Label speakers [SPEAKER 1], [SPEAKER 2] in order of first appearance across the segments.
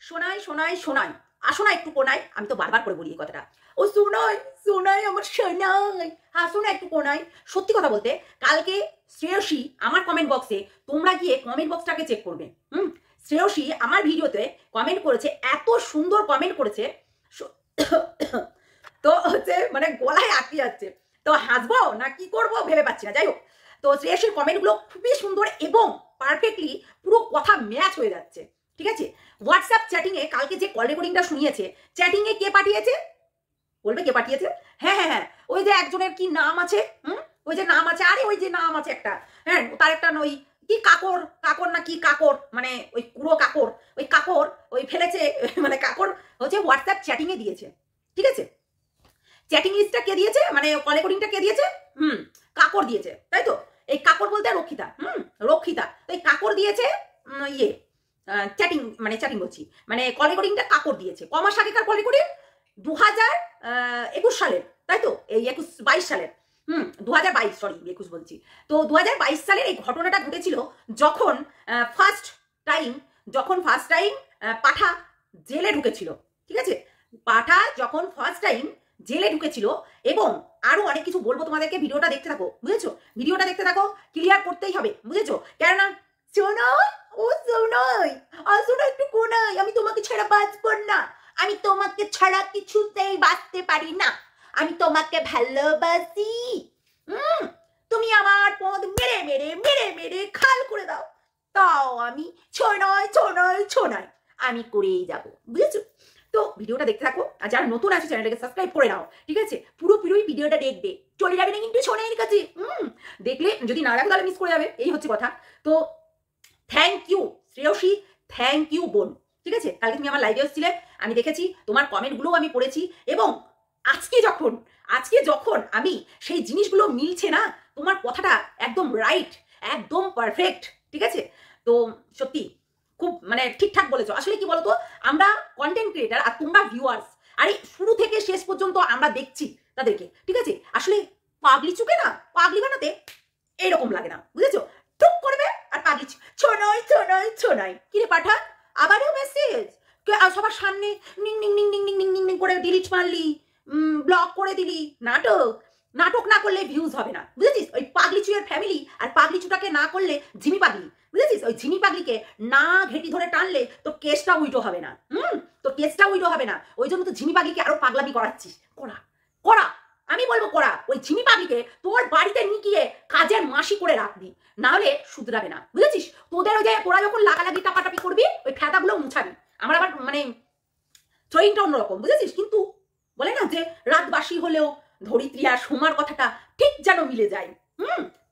[SPEAKER 1] শোনাই শোনাই শোনাই আসো না একটু কোনায়। আমি তো বারবার করে বলি এই কথাটা। ও শোনাই শোনাই আমার শোনাই, হাসো না একটু কোনায়। সত্যি কথা বলতে, কালকে শ্রেয়সী আমার কমেন্ট বক্সে, তোমরা গিয়ে কমেন্ট বক্সটাকে চেক করবে। শ্রেয়সী আমার ভিডিওতে কমেন্ট করেছে, এত সুন্দর কমেন্ট করেছে। তো হচ্ছে মানে গলায় আটকে যাচ্ছে। তো হাসবো না কি করবো ভেবে পাচ্ছি না। যাই হোক, তো শ্রেয়সীর কমেন্টগুলো খুবই সুন্দর এবং পারফেক্টলি পুরো কথা ম্যাচ হয়ে যাচ্ছে। ঠিক আছে, হোয়াটসঅ্যাপ চ্যাটিংয়ে কালকে যে কল রেকর্ডিংটা শুনিয়েছে, চ্যাটিংয়ে কে পাঠিয়েছে বলবে? কে পাঠিয়েছে? হ্যাঁ হ্যাঁ হ্যাঁ, ওই যে একজনের কি নাম আছে, ওই যে নাম আছে, আরে ওই যে নাম আছে একটা, হ্যাঁ তার একটা ওই কি কাকর কাকর না কি কাকর, মানে ওই পুরো কাকর, ওই কাকর ওই ফেলেছে মানে কাকর হচ্ছে হোয়াটসঅ্যাপ চ্যাটিংয়ে দিয়েছে। ঠিক আছে, চ্যাটিং লিস্টটা কে দিয়েছে, মানে কল রেকর্ডিংটা কে দিয়েছে? কাকর দিয়েছে, তাই তো? এই কাকর বলতে রক্ষিতা, রক্ষিতা। তো এই কাকর দিয়েছে ইয়ে চ্যাটিং, মানে চ্যাটিং বলছি, মানে কল রেকর্ডিংটা কাকর দিয়েছে। ক মাস আগেকার কল রেকর্ডিং? 2021 সালের, তাই তো? এই 22 সালের, 2022, সরি 21 বলছি। তো 2022 সালের এই ঘটনাটা ঘটেছিল যখন ফার্স্ট টাইম পাঠা জেলে ঢুকেছিল। ঠিক আছে, পাঠা যখন ফার্স্ট টাইম জেলে ঢুকেছিল, এবং আরো অনেক কিছু বলবো তোমাদেরকে, ভিডিওটা দেখতে থাকো, বুঝেছো? ভিডিওটা দেখতে থাকো, ক্লিয়ার করতেই হবে, বুঝেছো? কেননা শোনাই, ও শোনাই, আসো একটু কোনাই, আমি তোমাকে ছাড়া বাঁচব না, আমি তোমাকে ছাড়া কিছুতেই বাঁচতে পারি না, আমি তোমাকে ভালোবাসি। তুমি আমার পদ মেরে মেরে মেরে মেরে খাল করে দাও, তাও আমি ছোনাই ছোনাই ছোনাই আমি করেই যাবো, বুঝেছো? তো ভিডিওটা দেখতে থাকো, আর যারা নতুন আছে চ্যানেলটাকে সাবস্ক্রাইব করে নাও। ঠিক আছে, পুরোপুরি ভিডিওটা দেখবে, চলে যাবে না কিন্তু সোনাইয়ের কাছে। দেখলে যদি না রাখো তাহলে মিস করে যাবে, এই হচ্ছে কথা। তো thank you Shreyasi, thank you বোন। ঠিক আছে, কালকে তুমি আমার লাইভে এসেছিলে, আমি দেখেছি, তোমার কমেন্টগুলোও আমি পড়েছি, এবং আজকে যখন আমি সেই জিনিসগুলো মিলছে না, তোমার কথাটা একদম রাইট, একদম পারফেক্ট। ঠিক আছে, তো সত্যি খুব মানে ঠিকঠাক বলেছো। আসলে কি বলতো, আমরা কন্টেন্ট ক্রিয়েটার আর তোমরা ভিউয়ার্স, আরে শুরু থেকে শেষ পর্যন্ত আমরা দেখছি তাদেরকে। ঠিক আছে, আসলে পাগলি চুকে না, পাগলি বানাতে এইরকম লাগে না, বুঝেছো? টুক করবে আর পাগলি ছোনই ছোনই ছোনই। কিরে পাঠা, আবারও মেসেজ? সবার সামনে Ning Ning Ning Ning Ning Ning Ning Ning করে ডিলিট মারলি, ব্লক করে দিলি। নাটক না করলে ভিউজ হবে না, বুঝেছিস? ওই পাগলি চুয়ের ফ্যামিলি আর পাগলি চুটাকে না করলে ঝিমি পাগলি, বুঝেছিস? ওই ঝিমি পাগলিকে না ঘেটি ধরে টানলে তোর কেসটা উইটো হবে না। তোর কেসটা উইটো হবে না, ওই জন্য তো ঝিমি পাগলিকে আরো পাগলামি করাচ্ছিস। করা করা আমি বলবো করা, ওই ঝিমি পাগলিকে তোর বাড়িতে নিয়ে কাজের মাসি করে রাখবি, না হলে শুধরাবে না, বুঝেছিস? তোদের ওই যে তোরা যখন লাগালাগি টাপাটাপি করবি, ওই ফেদাগুলো মুছাবি। আমার আবার মানে থ্রোয়িংটা অন্যরকম, বুঝেছিস? কিন্তু বলে না যে রাতবাসী হলেও ধরিত্রী আর সোমার কথাটা ঠিক যেন মিলে যায়,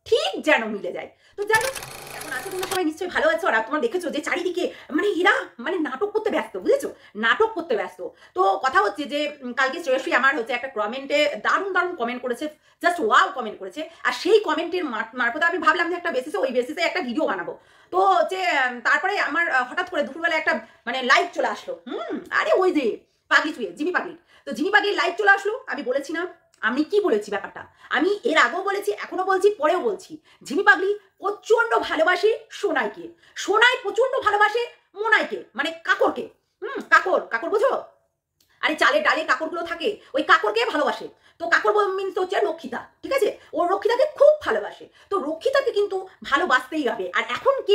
[SPEAKER 1] ঠিক যেন মিলে যায়। তো জানো, এখন আছো তোমরা সবাই নিশ্চয়ই ভালো আছো, আর তোমরা দেখেছো যে চারিদিকে মানে এরা মানে নাটক করতে ব্যস্ত, বুঝেছো? নাটক করতে ব্যস্ত। তো কথা হচ্ছে যে কালকে শ্রেয়সী আমার হচ্ছে একটা কমেন্টে দারুণ দারুণ কমেন্ট করেছে, জাস্ট ওয়াও কমেন্ট করেছে। আর সেই কমেন্টের মারফতে আমি ভাবলাম যে একটা বেসিসে, ওই বেসিসে একটা ভিডিও বানাবো। তো হচ্ছে তারপরে আমার হঠাৎ করে দুপুরবেলা একটা মানে লাইভ চলে আসলো। আরে ওই যে পাগলি চুয়ে জিমি পাগলি, তো জিমি পাগলির লাইভ চলে আসলো। আমি বলেছি না, আমি কি বলেছি ব্যাপারটা, আমি এর আগেও বলেছি, এখনো বলছি, পরেও বলছি, ঝিমি পাগলি প্রচন্ড ভালোবাসে সোনাইকে, সোনাই প্রচন্ড ভালোবাসে মোনাইকে, মানে কাকরকে। কাকর, কাকর বোঝো? আরে চালের ডালে কাকরগুলো থাকে, ওই কাকরকে ভালোবাসে। তো কাকর মিনস হচ্ছে রক্ষিতা। ঠিক আছে, ও রক্ষিতাকে খুব ভালোবাসে। তো রক্ষিতাকে কিন্তু ভালোবাসতেই হবে। আর এখন কে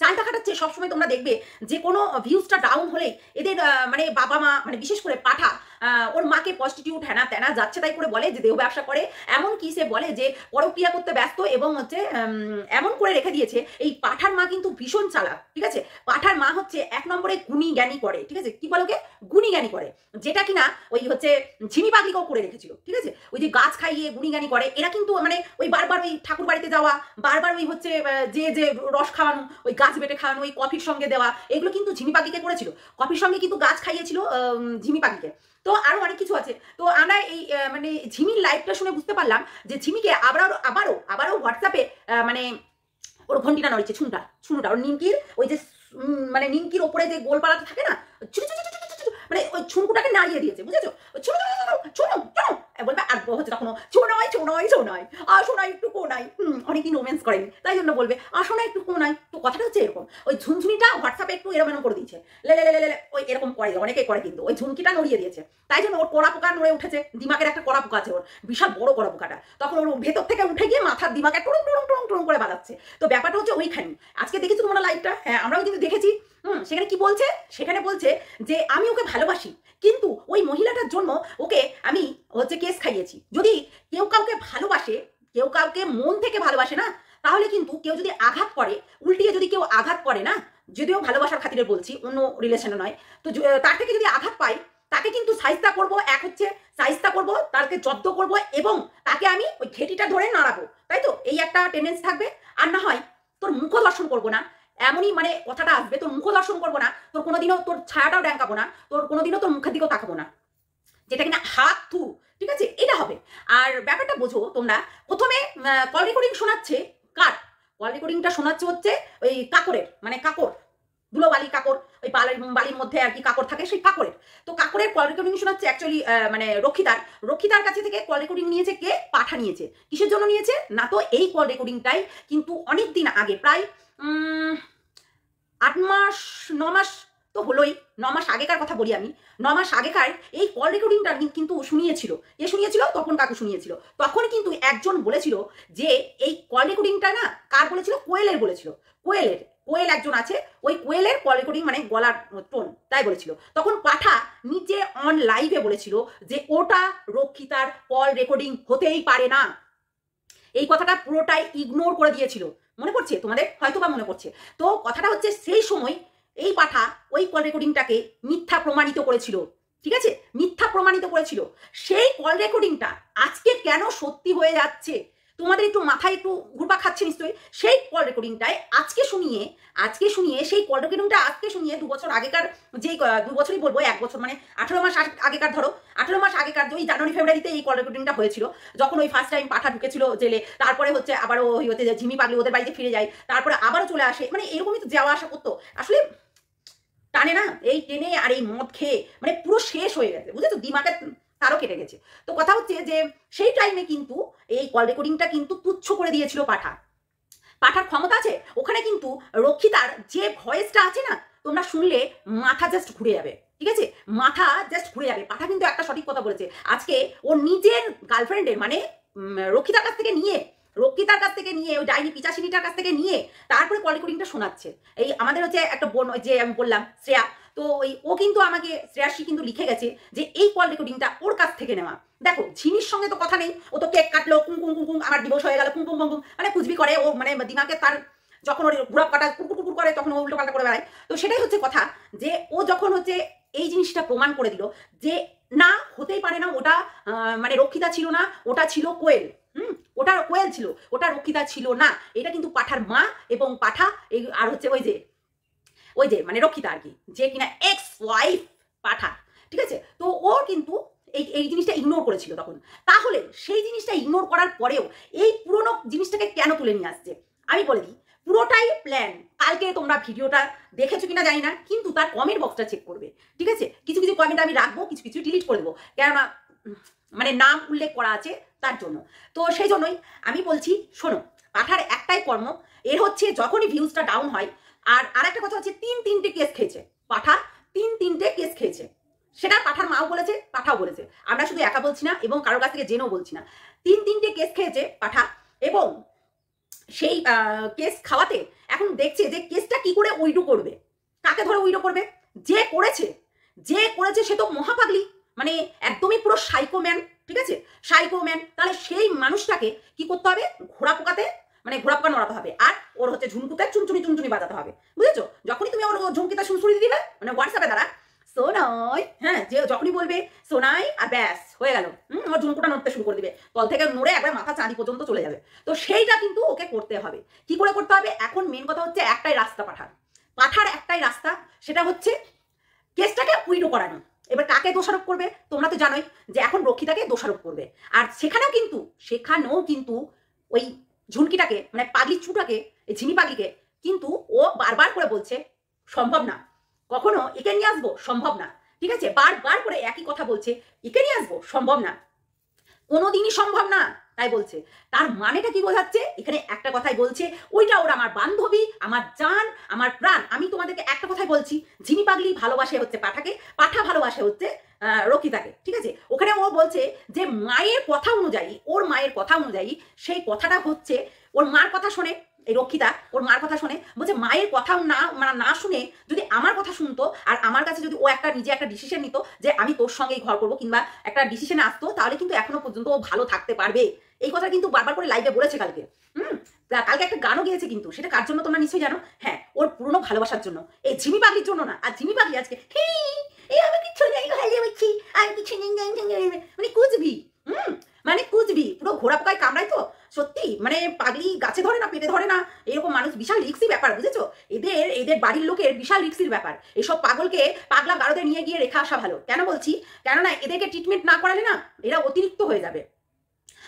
[SPEAKER 1] চালটা খাটাচ্ছে সবসময় তোমরা দেখবে, যে কোনো ভিউজটা ডাউন হলেই এদের মানে বাবা মা, মানে বিশেষ করে পাঠা ওর মাকে প্রস্টিটিউট হ্যানা ত্যানা যাচ্ছে তাই করে বলে, যে দেহ ব্যবসা করে, এমন কি সে বলে যে পরক্রিয়া করতে ব্যস্ত, এবং হচ্ছে এমন করে রেখে দিয়েছে। এই পাঠার মা কিন্তু ভীষণ চালাক। ঠিক আছে, পাঠার মা হচ্ছে 1 নম্বরে গুণী জ্ঞানী করে। ঠিক আছে, কি বলো কে? গুণী জ্ঞানী করে, যেটা কিনা ওই হচ্ছে ঝিমি পাগলিকেও করে রেখেছিল। ঠিক আছে, ওই যে গাছ খাইয়ে গুণী জ্ঞানী করে, এরা কিন্তু মানে ওই বারবার ওই ঠাকুর বাড়িতে যাওয়া, বারবার ওই হচ্ছে যে রস খাওয়ানো, ওই গাছ বেটে খাওয়ানো, ওই কফির সঙ্গে দেওয়া, এগুলো কিন্তু ঝিমি পাগলিকে করেছিল। কফির সঙ্গে কিন্তু গাছ খাইয়েছিল ঝিমি পাগলিকে। তো আরো অনেক কিছু আছে। তো আমরা এই মানে ঝিমির লাইভটা শুনে বুঝতে পারলাম যে ঝিমিকে আবারও হোয়াটসঅ্যাপে মানে ওর ঘন্টিটা নড়েছে, ছুনুটা ওর নিমকির, ওই যে মানে নিমকির ওপরে যে গোলপালাটা থাকে না, মানে ওই ছুনকুটাকে নাড়িয়ে দিয়েছে, বুঝেছো? ছুনু বলবে, আর হচ্ছে তখন শোনাই শোনাই শোনাই শোনাই একটু কোনাই, অনেকদিন রোম্যান্স করেনি তাই জন্য বলবে শোনাই একটু কোনাই। তো কথাটা হচ্ছে এরকম, ওই ঝুনঝুনিটা হোয়াটসঅ্যাপে একটু এরম করে দিয়েছে, লে লে লে লে ওই এরকম করে, অনেকেই করে কিন্তু ওই ঝুনকিটা নড়িয়ে দিয়েছে, তাই জন্য ওর কড়া পোকা নড়ে উঠেছে, দিমাগের একটা কড়া পোকা আছে ওর, বিশাল বড় কড়া পোকাটা, তখন ওর ভেতর থেকে উঠে গিয়ে মাথার দিমাগে টুরুম টুরুম টুরুম টুরুম করে বাজাচ্ছে। তো ব্যাপারটা হচ্ছে ওইখানে। আজকে দেখেছি তোমরা লাইভটা? হ্যাঁ আমরাও কিন্তু দেখেছি। সেখানে কি বলছে? সেখানে বলছে যে আমি ওকে ভালোবাসি, কিন্তু ওই মহিলাটার জন্য ওকে আমি হচ্ছে কেস খাইয়েছি। যদি কেউ কাউকে ভালোবাসে, কেউ কাউকে মন থেকে ভালোবাসে না, তাহলে কিন্তু কেউ যদি আঘাত করে, উল্টিয়ে যদি কেউ আঘাত করে না, যদিও ভালোবাসার খাতিরে বলছি, অন্য রিলেশনে নয়, তো তার থেকে যদি আঘাত পাই, তাকে কিন্তু সাইজটা করবো, এক হচ্ছে সাইজটা করবো, তাকে জব্দ করবো এবং তাকে আমি ওই ঘেটিটা ধরে নাড়াবো, তাই তো? এই একটা টেন্ডেন্সি থাকবে। আর না হয় তোর মুখ দর্শন করবো না, এমনই মানে কথাটা আসবে, তোর মুখ দর্শন করবো না, তোর কোনোদিনও তোর ছায়াটাও ড্যাঙ্কাবো না, তোর কোনোদিনও তোর মুখের দিকেও তাকাবো না, যেটা কিনা হাত থু, ঠিক আছে? এটা হবে। আর ব্যাপারটা বোঝো তোমরা, প্রথমে কল রেকর্ডিং শোনাচ্ছে কার? কল রেকর্ডিংটা শোনাচ্ছে হচ্ছে ওই কাকরের, মানে কাকর, ধুলোবালি কাকর, ওই বালির মধ্যে আর কি কাকর থাকে, সেই কাকরের। তো কাকরের কল রেকর্ডিং শোনাচ্ছে অ্যাকচুয়ালি মানে রক্ষিতার কাছে থেকে কল রেকর্ডিং নিয়েছে কে? পাঠা নিয়েছে। কিসের জন্য নিয়েছে? না তো এই কল রেকর্ডিংটাই কিন্তু অনেক দিন আগে, প্রায় 8 মাস 9 মাস তো হলোই, 9 মাস আগেকার কথা বলি আমি, 9 মাস আগেকার এই কল রেকর্ডিংটা কিন্তু শুনিয়েছিল। কে শুনিয়েছিল? তখন কাকু শুনিয়েছিল। তখন কিন্তু একজন বলেছিল যে এই কল রেকর্ডিংটা না, কার বলেছিল? কোয়েলের বলেছিল। কোয়েল একজন আছে, ওই কোয়েলের কল রেকর্ডিং মানে গলার টোন, তাই বলেছিল। তখন পাঠা নিজে অন লাইভে বলেছিল যে ওটা রক্ষিতার কল রেকর্ডিং হতেই পারে না। এই কথাটা পুরোটাই ইগনোর করে দিয়েছিল। মনে পড়ছে তোমাদের? হয়তো বা মনে পড়ছে। তো কথাটা হচ্ছে সেই সময় এই পাঠা ওই কল রেকর্ডিংটাকে মিথ্যা প্রমাণিত করেছিল, ঠিক আছে? মিথ্যা প্রমাণিত করেছিল। সেই কল রেকর্ডিংটা আজকে কেন সত্যি হয়ে যাচ্ছে তোমাদের একটু মাথায় একটু ঘুরপা খাচ্ছে নিশ্চয়ই। সেই কল রেকর্ডিংটায় আজকে শুনিয়ে সেই কল রেকর্ডিংটা আজকে শুনিয়ে 2 বছর আগেকার, যে 2 বছরই বলবো, 1 বছর মানে 18 মাস আগেকার, ধরো 18 মাস আগেকার, ওই জানুয়ারি ফেব্রুয়ারিতে এই কল রেকর্ডিংটা হয়েছিল, যখন ওই ফার্স্ট টাইম পাঠা ঢুকেছিল জেলে, তারপরে হচ্ছে আবারও ওই হচ্ছে ঝিমি পাগলি ওদের বাড়িতে ফিরে যায়, তারপরে আবারও চলে আসে, মানে এরকমই তো যাওয়া আসা করতো। আসলে টানে না, এই টেনে আর এই মদ খেয়ে মানে পুরো শেষ হয়ে গেছে, বুঝেছো? দিমাগের তারও কেটে গেছে। তো কথা হচ্ছে যে সেই টাইমে কিন্তু এই কল রেকর্ডিংটা কিন্তু তুচ্ছ করে দিয়েছিল পাঠার ক্ষমতা আছে ওখানে, কিন্তু রক্ষিতার যে ভয়েসটা আছে না, তোমরা শুনলে মাথা জাস্ট ঘুরে যাবে, ঠিক আছে? মাথা জাস্ট ঘুরে যাবে। পাঠা কিন্তু একটা সঠিক কথা বলেছে, আজকে ওর নিজের গার্লফ্রেন্ডের মানে রক্ষিতার কাছ থেকে নিয়ে ওই ডাইনি পিচাসিনীটার কাছ থেকে নিয়ে তারপরে কল রেকর্ডিংটা শোনাচ্ছে। এই আমাদের হচ্ছে একটা বোন, ওই যে আমি বললাম শ্রেয়া, তো ওই ও কিন্তু আমাকে, শ্রেয়াসী কিন্তু লিখে গেছে যে এই কল রেকর্ডিংটা ওর কাছ থেকে নেওয়া। দেখো ঝিমির সঙ্গে তো কথা নেই, ও তো কেক কাটলো, কুম কুম কুম কুম, আমার ডিভোর্স হয়ে গেল, কুম কুম কুম কুম, মানে কুচবি করে ও, মানে দিমাগে তার যখন ওর ঘুরাপ কাটা কুকুর কুকুর করে তখন ও উল্টো পাল্টা করে বেড়ায়। তো সেটাই হচ্ছে কথা, যে ও যখন হচ্ছে এই জিনিসটা প্রমাণ করে দিল যে না, হতেই পারে না, ওটা মানে রক্ষিতা ছিল না, ওটা ছিল কোয়েল। ওটা কোয়েল ছিল, ওটা রক্ষিতা ছিল না। এটা কিন্তু পাঠার মা এবং পাঠা আর হচ্ছে ওই যে মানে রক্ষিতা আর কি, যে কিনা এক্স ওয়াইফ পাঠা, ঠিক আছে? তো ও কিন্তু এই জিনিসটা ইগনোর করেছিল তখন। তাহলে সেই জিনিসটা ইগনোর করার পরেও এই পুরনো জিনিসটাকে কেন তুলে নিয়ে আসছে? আমি বলে দিই, পুরোটাই প্ল্যান। কালকে তোমরা ভিডিওটা দেখেছো কিনা জানি না, কিন্তু তার কমেন্ট বক্সটা চেক করবে, ঠিক আছে? কিছু কিছু কমেন্ট আমি রাখবো, কিছু কিছু ডিলিট করে দেবো, কেননা মানে নাম উল্লেখ করা আছে তার জন্য। তো সেই জন্যই আমি বলছি, শোনো, পাঠার একটাই কর্ম, এর হচ্ছে যখনই ভিউজটা ডাউন হয়। আর একটা কথা হচ্ছে, 3-3টে কেস খেয়েছে পাঠা, 3-3টে কেস খেয়েছে। সেটা পাঠার মাও বলেছে, পাঠাও বলেছে, আমরা শুধু একা বলছি না এবং কারোর কাছ থেকে জেনেও বলছি না। 3-3টে কেস খেয়েছে পাঠা, এবং সেই কেস খাওয়াতে এখন দেখছে যে কেসটা কি করে উইডো করবে, কাকে ধরে উইডো করবে। যে করেছে সে তো মহাপাগলি, মানে একদমই পুরো সাইকোম্যান, ঠিক আছে? সাইকোম্যান। তাহলে সেই মানুষটাকে কি করতে হবে? ঘোড়া পোকা নড়াতে হবে, আর ওর হচ্ছে ঝুনকুতে চুনচুনি বাজাতে হবে, বুঝেছো? যখনই তুমি ওর ঝুমকিটা শুনশুনি দিবে, মানে হোয়াটসঅ্যাপে দ্বারা সোনাই, হ্যাঁ, যে যখনই বলবে সোনাই, আর ব্যাস হয়ে গেল, ওর ঝুমকুটা নড়তে শুরু করে দিবে, তল থেকে নড়ে একবার মাথা চাঁদি পর্যন্ত চলে যাবে। তো সেইটা কিন্তু ওকে করতে হবে। কি করে করতে হবে? এখন মেন কথা হচ্ছে একটাই রাস্তা পাঠার একটাই রাস্তা, সেটা হচ্ছে কেসটাকে উইডো করানো। এবার কাকে দোষারোপ করবে? তোমরা তো জানোই যে এখন রক্ষিতাকে দোষারোপ করবে। আর সেখানেও কিন্তু ওই ঝুনকিটাকে, মানে পাগলি চুটাকে, এই ঝিমি পাগলিকে কিন্তু ও বারবার করে বলছে সম্ভব না, কখনো একে নিয়ে আসবো সম্ভব না, ঠিক আছে? বারবার করে একই কথা বলছে, একে নিয়ে আসবো সম্ভব না। কোনোদিনই সম্ভব না। তাই বলছে, তার মানেটা কি বোঝাচ্ছে? এখানে একটা কথাই বলছে, ওইটা ওর আমার বান্ধবী, আমার জান, আমার প্রাণ। আমি তোমাদেরকে একটা কথাই বলছি, ঝিমি পাগলি ভালোবাসে হচ্ছে পাঠাকে, পাঠা ভালোবাসে হচ্ছে রক্ষিতাকে, ঠিক আছে? ওখানে ও বলছে যে মায়ের কথা অনুযায়ী, ওর মায়ের কথা অনুযায়ী, সেই কথাটা হচ্ছে ওর মার কথা শোনে, এই রক্ষিতা ওর মার কথা শোনে, বলছে মায়ের কথা না মানে না শুনে যদি আমার কথা শুনতো, আর আমার কাছে যদি ও একটা নিজে একটা ডিসিশন নিত যে আমি তোর সঙ্গেই ঘর করবো, কিংবা একটা ডিসিশনে আসতো, তাহলে কিন্তু এখনো পর্যন্ত ও ভালো থাকতে পারবে। এই কথা কিন্তু বারবার করে লাইভে বলেছে কালকে। কালকে একটা গানও গিয়েছে, কিন্তু সেটা কার জন্য তোমরা নিশ্চয়ই জানো। হ্যাঁ, ওর পুরনো ভালোবাসার জন্য, এই ঝিমি পাগলির জন্য না। আর ঝিমি পাগলি আজকে আমি কিছু নেই, আমি কিছু মানে কুচবি, মানে কুচবি পুরো ঘোড়া পোকায় কামড়াই তো। সত্যি মানে পাগলি গাছে ধরে না, পেটে ধরে না, এরকম মানুষ বিশাল রিক্সি ব্যাপার, বুঝেছো? এদের বাড়ির লোকের বিশাল রিক্সির ব্যাপার। এসব পাগলকে পাগলা গারদে নিয়ে গিয়ে রেখে আসা ভালো। কেন বলছি? কেননা এদেরকে ট্রিটমেন্ট না করালে না এরা অতিরিক্ত হয়ে যাবে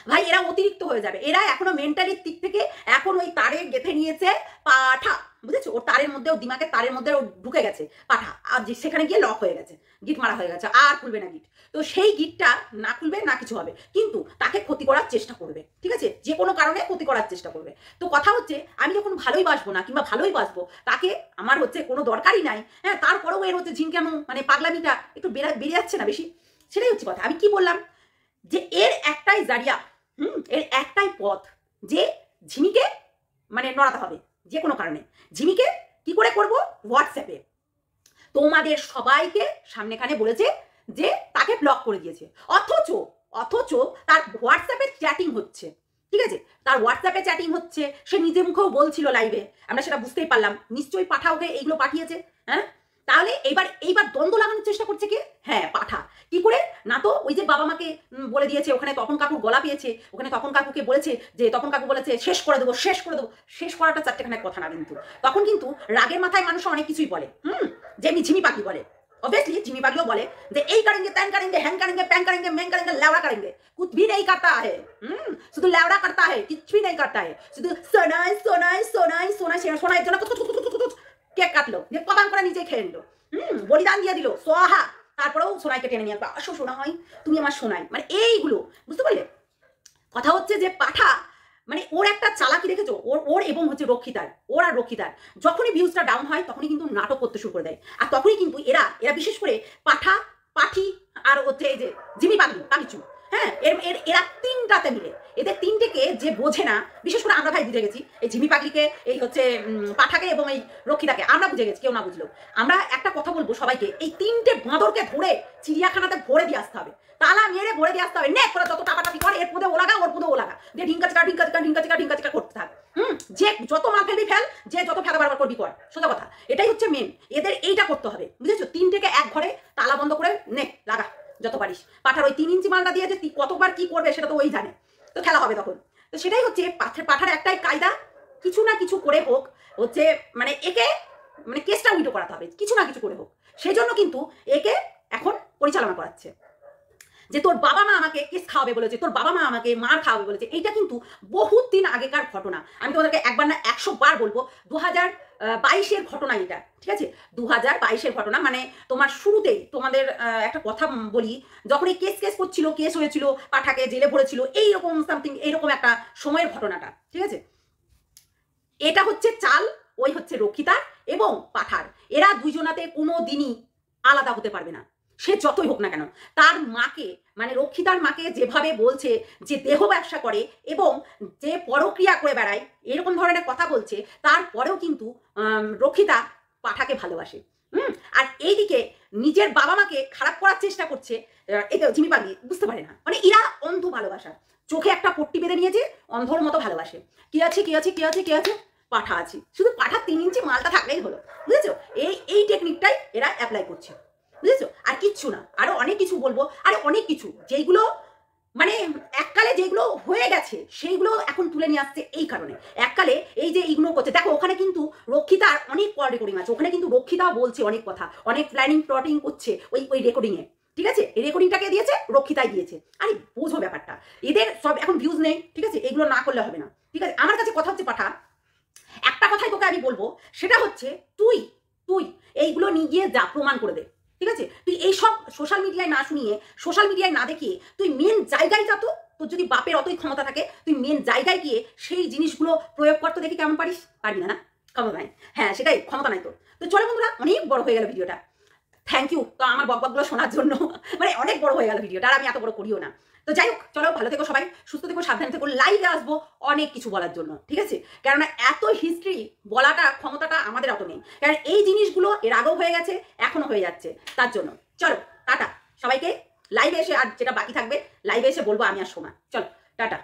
[SPEAKER 1] ভাই, এরা অতিরিক্ত হয়ে যাবে। এরা এখনো মেন্টালির দিক থেকে এখন ওই তারে গেঁথে নিয়েছে পাঠা, বুঝেছো? ওর তারের মধ্যে, ওর দিমাগের তারের মধ্যে ও ঢুকে গেছে পাঠা, আর সেখানে গিয়ে লক হয়ে গেছে, গিট মারা হয়ে গেছে, আর খুলবে না গিট। তো সেই গিটটা না খুলবে না কিছু হবে, কিন্তু তাকে ক্ষতি করার চেষ্টা করবে, ঠিক আছে? যে কোনো কারণে ক্ষতি করার চেষ্টা করবে। তো কথা হচ্ছে, আমি যখন ভালোই বাসবো না, কিংবা ভালোই বাসবো, তাকে আমার হচ্ছে কোনো দরকারই নাই, হ্যাঁ, তারপরেও এর হচ্ছে ঝিনকানো মানে পাগলামিটা একটু বেড়ে যাচ্ছে না বেশি? সেটাই হচ্ছে কথা। আমি কি বললাম? যে এর একটাই জারিয়া, এর একটাই পথ, যে ঝিমিকে মানে নড়াতে হবে যে কোনো কারণে। ঝিমিকে কি করে করব? হোয়াটসঅ্যাপে তোমাদের সবাইকে সামনেখানে বলেছে যে তাকে ব্লক করে দিয়েছে, অথচ তার হোয়াটসঅ্যাপে চ্যাটিং হচ্ছে, ঠিক আছে? তার হোয়াটসঅ্যাপে চ্যাটিং হচ্ছে, সে নিজে মুখেও বলছিল লাইভে, আমরা সেটা বুঝতেই পারলাম। নিশ্চয়ই পাঠা ওকে এইগুলো পাঠিয়েছে, হ্যাঁ? তাহলে এইবার দ্বন্দ্ব লাগানোর চেষ্টা করছে কে? হ্যাঁ, পাঠা। কি করে না? তো ওই যে বাবা মাকে বলে দিয়েছে, ওখানে তপন কাকুর গলা পেয়েছে, ওখানে তপন কাকুকে বলেছে, যে তপন কাকু বলেছে শেষ করে দেবো, শেষ করে দেবো। শেষ করাটা চারটেখানের কথা না কিন্তু। তখন কিন্তু রাগের মাথায় মানুষ অনেক কিছুই বলে, যেমনি ঝিমি পাখি বলে। অবভিয়াসলি ঝিমি পাখিও বলে যে এই करेंगे, तैन करेंगे, हैंग करेंगे, पैन करेंगे, मैंग करेंगे, ল্যাওড়া करेंगे, कुछ भी नहीं करता है। শুধু ল্যাওড়া करता है, कुछ भी नहीं करता है, শুধু সোনাই সোনাই সোনাই সোনাই সোনাই জন্য কেক কাটলো, যে কবান করে নিজে খেয়ে নিল, বলিদান দিয়ে দিল, সোহা। তারপরেও সোনাইকে টেনে নিয়ে আসবে, আসো সোনা হয়, তুমি আমার সোনাই, মানে এইগুলো, বুঝতে পারলে? কথা হচ্ছে যে পাঠা মানে ওর একটা চালাকি দেখেছো, ওর এবং হচ্ছে রক্ষিতার, ওর আর রক্ষিতার যখনই ভিউজটা ডাউন হয়, তখনই কিন্তু নাটক করতে শুরু করে দেয়। আর তখনই কিন্তু এরা বিশেষ করে পাঠা, পাঠি আর হচ্ছে এই যে ঝিমি পাগিচু, হ্যাঁ, এরা তিনটাতে মিলে, এদের তিনটেকে যে বোঝে না, বিশেষ করে আমরা ভাই বুঝে গেছি, এই ঝিমি পাগলিকে, এই হচ্ছে পাঠাকে এবং এই রক্ষিতাকে আমরা বুঝে গেছি, কেউ না বুঝলো। আমরা একটা কথা বলবো সবাইকে, এই তিনটে বাঁদরকে ধরে চিড়িয়াখানাতে ভরে দিয়ে আসতে হবে, তালা মেরে ভরে দিয়ে আসতে হবে। নে তোরা যত টাপাটাপি করে, এর পুদে ও লাগা, ওর পুদে ও লাগা, দিয়ে ঢিঙ্কা করতে থাক। যে যত মাল ফেলবি ফেল, যে যত ফেলা বারবার করবি কর, সোজা কথা। এটাই হচ্ছে মেন, এদের এইটা করতে হবে, বুঝেছো? তিনটেকে এক ঘরে তালা বন্ধ করে নে লাগা যত পারিস। পাঠার ওই 3 ইঞ্চি মালটা দিয়ে যে কতবার কি করবে সেটা তো ওই জানে, তো খেলা হবে তখন। তো সেটাই হচ্ছে পাঠার একটাই কায়দা, কিছু না কিছু করে হোক হচ্ছে মানে একে মানে কেসটা উল্টো করাতে হবে, কিছু না কিছু করে হোক। সেজন্য কিন্তু একে এখন পরিচালনা করাচ্ছে, যে তোর বাবা মা আমাকে কেস খাওয়াবে বলেছে, তোর বাবা মা আমাকে মার খাওয়াবে বলেছে। এইটা কিন্তু বহুত দিন আগেকার ঘটনা। আমি তোমাদেরকে একবার না 100 বার বলবো, 2022-এর ঘটনা এটা, ঠিক আছে? 2022-এর ঘটনা, মানে তোমার শুরুতেই তোমাদের একটা কথা বলি, যখন এই কেস করছিল, কেস হয়েছিল, পাঠাকে জেলে ভরেছিল, এইরকম সামথিং, এইরকম একটা সময়ের ঘটনাটা, ঠিক আছে? এটা হচ্ছে চাল, ওই হচ্ছে রক্ষিতা এবং পাঠার, এরা দুইজনাতে কোনো দিনই আলাদা হতে পারবে না, সে যতই হোক না কেন। তার মাকে মানে রক্ষিতার মাকে যেভাবে বলছে যে দেহ ব্যবসা করে এবং যে পরক্রিয়া করে বেড়ায়, এরকম ধরনের কথা বলছে, তারপরেও কিন্তু রক্ষিতা পাঠাকে ভালোবাসে। আর এইদিকে নিজের বাবা মাকে খারাপ করার চেষ্টা করছে, এটা ঝিমি পাগলি বুঝতে পারে না, মানে এরা অন্ধ ভালোবাসা, চোখে একটা পট্টি বেঁধে নিয়েছে, অন্ধর মতো ভালোবাসে। কি আছে পাঠা আছে, শুধু পাঠা 3 ইঞ্চি মালটা থাকলেই হলো, বুঝেছো? এই টেকনিকটাই এরা অ্যাপ্লাই করছে, বুঝেছো? আর কিচ্ছু না, আরো অনেক কিছু বলবো, আরে অনেক কিছু, যেগুলো মানে এককালে যেগুলো হয়ে গেছে সেইগুলো এখন তুলে নিয়ে আসছে। এই কারণে এককালে এই যে ইগনোর করছে, দেখো ওখানে কিন্তু রক্ষিতার অনেক কল রেকর্ডিং আছে, ওখানে কিন্তু রক্ষিতাও বলছে অনেক কথা, অনেক প্ল্যানিং করছে ওই রেকর্ডিংয়ে, ঠিক আছে? এই রেকর্ডিংটাকে দিয়েছে, রক্ষিতাই দিয়েছে। আরে বোঝো ব্যাপারটা, এদের সব এখন ভিউজ নেই, ঠিক আছে? এগুলো না করলে হবে না, ঠিক আছে? আমার কাছে কথা হচ্ছে পাঠা, একটা কথাই তোকে আমি বলবো, সেটা হচ্ছে তুই এইগুলো নিয়ে গিয়ে যা প্রমাণ করে দে, ঠিক আছে? তুই এইসব সোশ্যাল মিডিয়ায় না শুনিয়ে, সোশ্যাল মিডিয়ায় না দেখিয়ে তুই মেন জায়গায় যা তো, তোর যদি বাপের অতই ক্ষমতা থাকে তুই মেন জায়গায় গিয়ে সেই জিনিসগুলো প্রয়োগ করতে দেখি কেমন পারিস। পারবি না, না ক্ষমতা নাই। হ্যাঁ সেটাই, ক্ষমতা নাই তোর। তো চলো বন্ধুরা, অনেক বড় হয়ে গেল ভিডিওটা। থ্যাংক ইউ তো আমার বকবকগুলো শোনার জন্য। মানে অনেক বড় হয়ে গেল ভিডিওটা, আর আমি এত বড় করিও না। তো যাই হোক, চলো ভালো থেকো সবাই, সুস্থ থেকো, সাবধানে থেকো। লাইভে আসবো অনেক কিছু বলার জন্য, ঠিক আছে? কেননা এত হিস্ট্রি বলাটা ক্ষমতাটা আমাদের অত নেই, কারণ এই জিনিসগুলো এর আগেও হয়ে গেছে, এখনো হয়ে যাচ্ছে। তার জন্য চলো টাটা সবাইকে। লাইভে এসে আর যেটা বাকি থাকবে লাইভে এসে বলবো আমি আর সোমা। চলো টাটা।